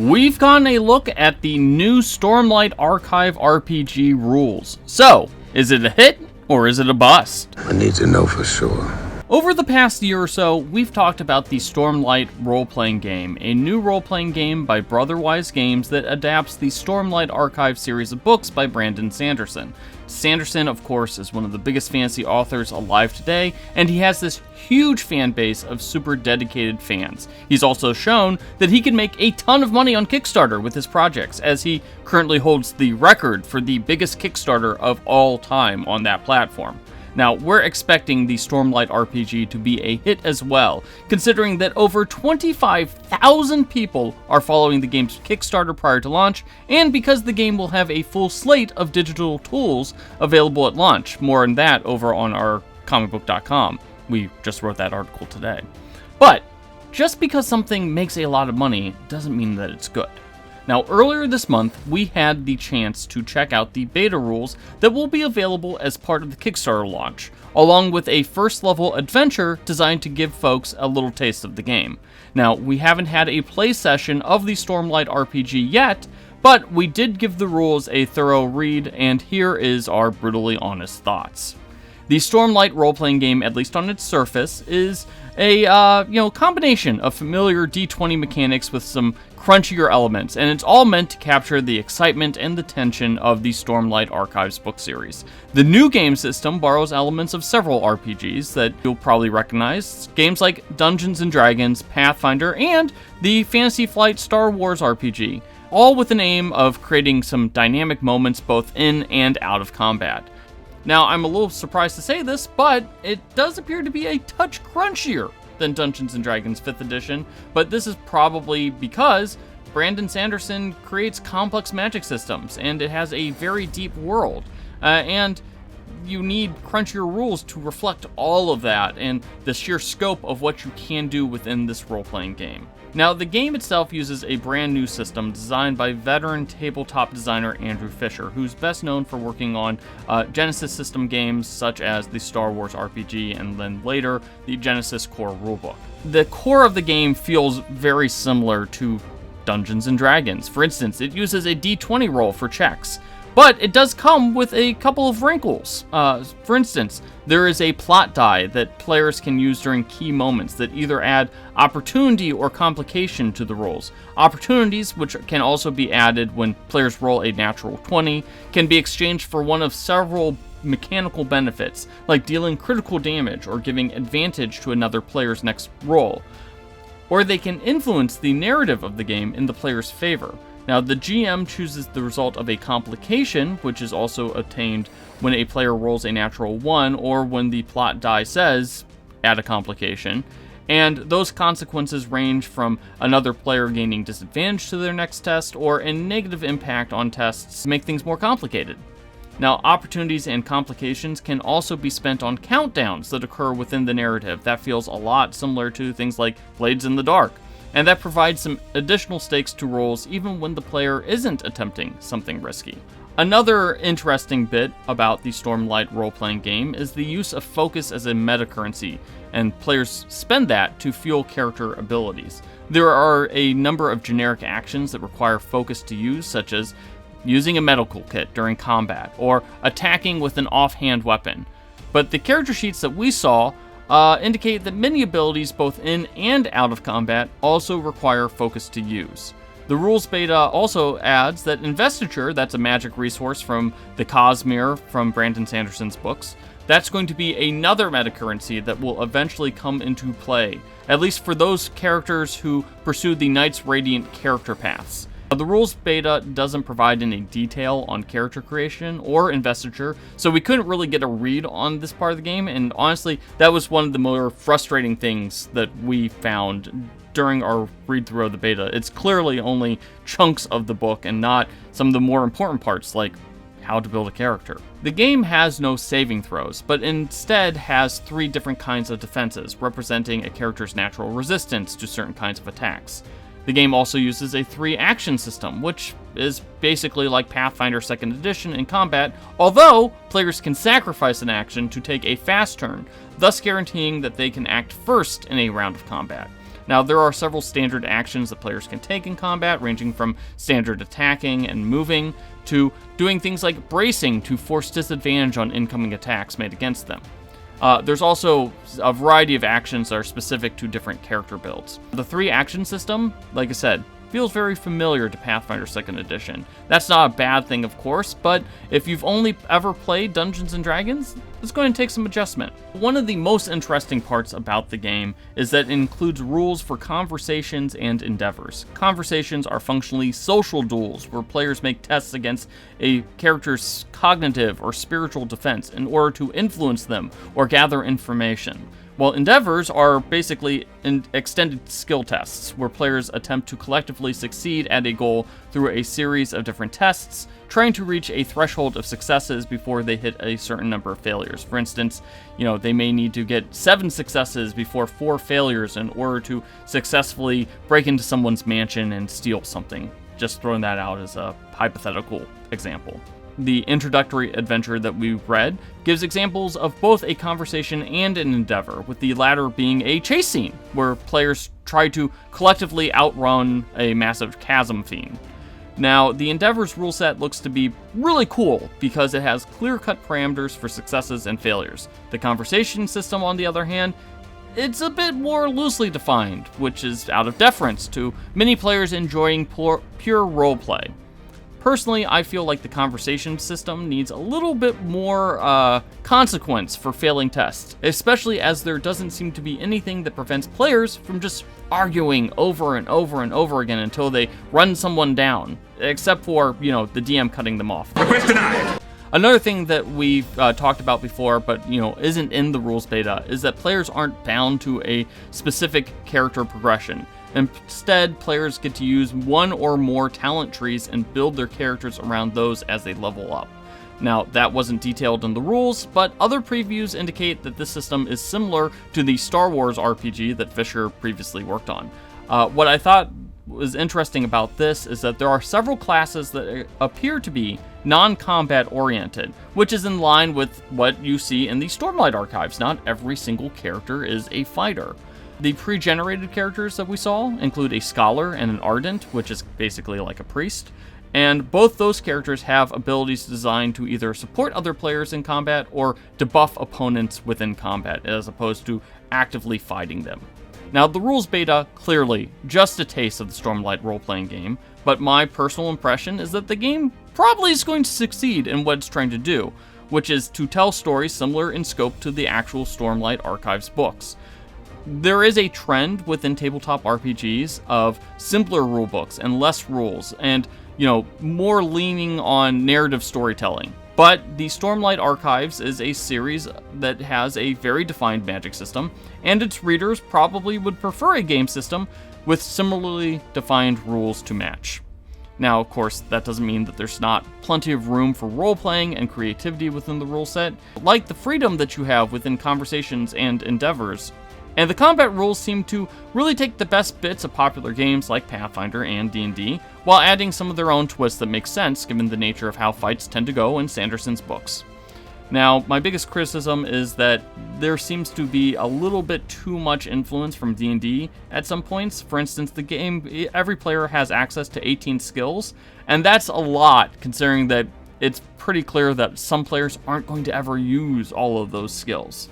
we've gotten a look at the new Stormlight RPG Rules. So, is it a hit or is it a bust? I need to know for sure. Over the past year or so, we've talked about the Stormlight role-playing game, a new role-playing game by Brotherwise Games that adapts the Stormlight Archive series of books by Brandon Sanderson. Sanderson, of course, is one of the biggest fantasy authors alive today, and he has this huge fan base of super dedicated fans. He's also shown that he can make a ton of money on Kickstarter with his projects, as he currently holds the record for the biggest Kickstarter of all time on that platform. Now, we're expecting the Stormlight RPG to be a hit as well, considering that over 25,000 people are following the game's Kickstarter prior to launch, and because the game will have a full slate of digital tools available at launch. More on that over on our comicbook.com. We just wrote that article today. But just because something makes a lot of money doesn't mean that it's good. Now, earlier this month, we had the chance to check out the beta rules that will be available as part of the Kickstarter launch, along with a first-level adventure designed to give folks a little taste of the game. Now, we haven't had a play session of the Stormlight RPG yet, but we did give the rules a thorough read, and here is our brutally honest thoughts. The Stormlight role-playing game, at least on its surface, is a combination of familiar D20 mechanics with some crunchier elements, and it's all meant to capture the excitement and the tension of the Stormlight Archives book series. The new game system borrows elements of several RPGs that you'll probably recognize, games like Dungeons & Dragons, Pathfinder, and the Fantasy Flight Star Wars RPG, all with an aim of creating some dynamic moments both in and out of combat. Now, I'm a little surprised to say this, but it does appear to be a touch crunchier than Dungeons & Dragons 5th edition, but this is probably because Brandon Sanderson creates complex magic systems, and it has a very deep world, and you need crunchier rules to reflect all of that and the sheer scope of what you can do within this role-playing game. Now, the game itself uses a brand new system designed by veteran tabletop designer Andrew Fisher, who's best known for working on Genesis system games such as the Star Wars RPG and then later the Genesis core rulebook. The core of the game feels very similar to Dungeons & Dragons. For instance, it uses a D20 roll for checks, but it does come with a couple of wrinkles. For instance, there is a plot die that players can use during key moments that either add opportunity or complication to the rolls. Opportunities, which can also be added when players roll a natural 20, can be exchanged for one of several mechanical benefits, like dealing critical damage or giving advantage to another player's next roll. Or they can influence the narrative of the game in the player's favor. Now, the GM chooses the result of a complication, which is also obtained when a player rolls a natural 1 or when the plot die says, add a complication, and those consequences range from another player gaining disadvantage to their next test or a negative impact on tests to make things more complicated. Now, opportunities and complications can also be spent on countdowns that occur within the narrative. That feels a lot similar to things like Blades in the Dark, and that provides some additional stakes to rolls even when the player isn't attempting something risky. Another interesting bit about the Stormlight role-playing game is the use of focus as a meta currency, and players spend that to fuel character abilities. There are a number of generic actions that require focus to use, such as using a medical kit during combat, or attacking with an offhand weapon. But the character sheets that we saw indicate that many abilities, both in and out of combat, also require focus to use. The rules beta also adds that Investiture, that's a magic resource from the Cosmere from Brandon Sanderson's books, that's going to be another meta currency that will eventually come into play, at least for those characters who pursue the Knights Radiant character paths. The rules beta doesn't provide any detail on character creation or investiture, so we couldn't really get a read on this part of the game, and honestly, that was one of the more frustrating things that we found during our read-through of the beta. It's clearly only chunks of the book and not some of the more important parts, like how to build a character. The game has no saving throws, but instead has 3 different kinds of defenses, representing a character's natural resistance to certain kinds of attacks. The game also uses a 3-action system, which is basically like Pathfinder 2nd edition in combat, although players can sacrifice an action to take a fast turn, thus guaranteeing that they can act first in a round of combat. Now, there are several standard actions that players can take in combat, ranging from standard attacking and moving to doing things like bracing to force disadvantage on incoming attacks made against them. There's also a variety of actions that are specific to different character builds. The 3 action system, like I said, feels very familiar to Pathfinder 2nd Edition. That's not a bad thing, of course, but if you've only ever played Dungeons & Dragons, it's going to take some adjustment. One of the most interesting parts about the game is that it includes rules for conversations and endeavors. Conversations are functionally social duels, where players make tests against a character's cognitive or spiritual defense in order to influence them or gather information. While endeavors are basically extended skill tests, where players attempt to collectively succeed at a goal through a series of different tests, trying to reach a threshold of successes before they hit a certain number of failures. For instance, they may need to get 7 successes before 4 failures in order to successfully break into someone's mansion and steal something. Just throwing that out as a hypothetical example. The introductory adventure that we read gives examples of both a conversation and an endeavor, with the latter being a chase scene, where players try to collectively outrun a massive chasm fiend. Now, the Endeavor's rule set looks to be really cool because it has clear-cut parameters for successes and failures. The conversation system, on the other hand, it's a bit more loosely defined, which is out of deference to many players enjoying pure roleplay. Personally, I feel like the conversation system needs a little bit more consequence for failing tests, especially as there doesn't seem to be anything that prevents players from just arguing over and over and over again until they run someone down, except for, the DM cutting them off. Request denied! Another thing that we've talked about before, but isn't in the rules beta, is that players aren't bound to a specific character progression. Instead, players get to use one or more talent trees and build their characters around those as they level up. Now, that wasn't detailed in the rules, but other previews indicate that this system is similar to the Star Wars RPG that Fisher previously worked on. What I thought was interesting about this is that there are several classes that appear to be non-combat oriented, which is in line with what you see in the Stormlight archives. Not every single character is a fighter. The pre-generated characters that we saw include a scholar and an ardent, which is basically like a priest, and both those characters have abilities designed to either support other players in combat or debuff opponents within combat, as opposed to actively fighting them. Now, the rules beta, clearly just a taste of the Stormlight role-playing game, but my personal impression is that the game probably is going to succeed in what it's trying to do, which is to tell stories similar in scope to the actual Stormlight Archives books. There is a trend within tabletop RPGs of simpler rulebooks and less rules, and, more leaning on narrative storytelling. But the Stormlight Archives is a series that has a very defined magic system, and its readers probably would prefer a game system with similarly defined rules to match. Now, of course, that doesn't mean that there's not plenty of room for role-playing and creativity within the rule set, like the freedom that you have within conversations and endeavors. And the combat rules seem to really take the best bits of popular games like Pathfinder and D&D, while adding some of their own twists that make sense given the nature of how fights tend to go in Sanderson's books. Now, my biggest criticism is that there seems to be a little bit too much influence from D&D at some points. For instance, the game, every player has access to 18 skills, and that's a lot considering that it's pretty clear that some players aren't going to ever use all of those skills.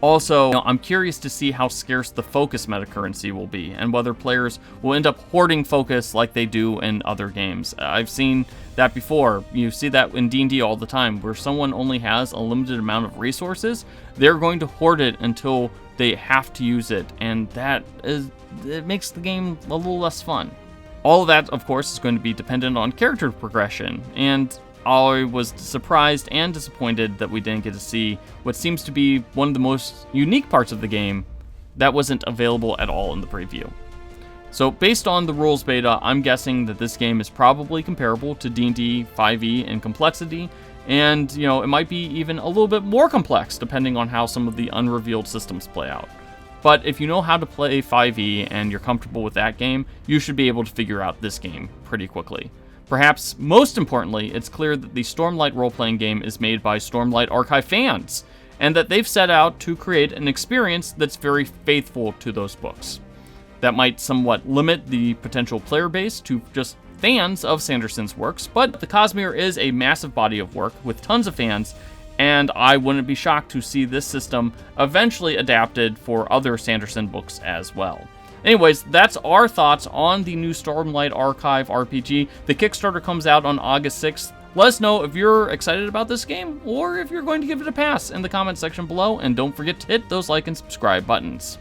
Also, I'm curious to see how scarce the focus metacurrency will be, and whether players will end up hoarding focus like they do in other games. I've seen that before. You see that in D&D all the time, where someone only has a limited amount of resources, they're going to hoard it until they have to use it, and it makes the game a little less fun. All of that, of course, is going to be dependent on character progression, and I was surprised and disappointed that we didn't get to see what seems to be one of the most unique parts of the game that wasn't available at all in the preview. So based on the rules beta, I'm guessing that this game is probably comparable to D&D 5e in complexity, and it might be even a little bit more complex depending on how some of the unrevealed systems play out. But if you know how to play 5e and you're comfortable with that game, you should be able to figure out this game pretty quickly. Perhaps most importantly, it's clear that the Stormlight role-playing game is made by Stormlight Archive fans, and that they've set out to create an experience that's very faithful to those books. That might somewhat limit the potential player base to just fans of Sanderson's works, but the Cosmere is a massive body of work with tons of fans, and I wouldn't be shocked to see this system eventually adapted for other Sanderson books as well. Anyways, that's our thoughts on the new Stormlight Archive RPG. The Kickstarter comes out on August 6th. Let us know if you're excited about this game, or if you're going to give it a pass in the comment section below, and don't forget to hit those like and subscribe buttons.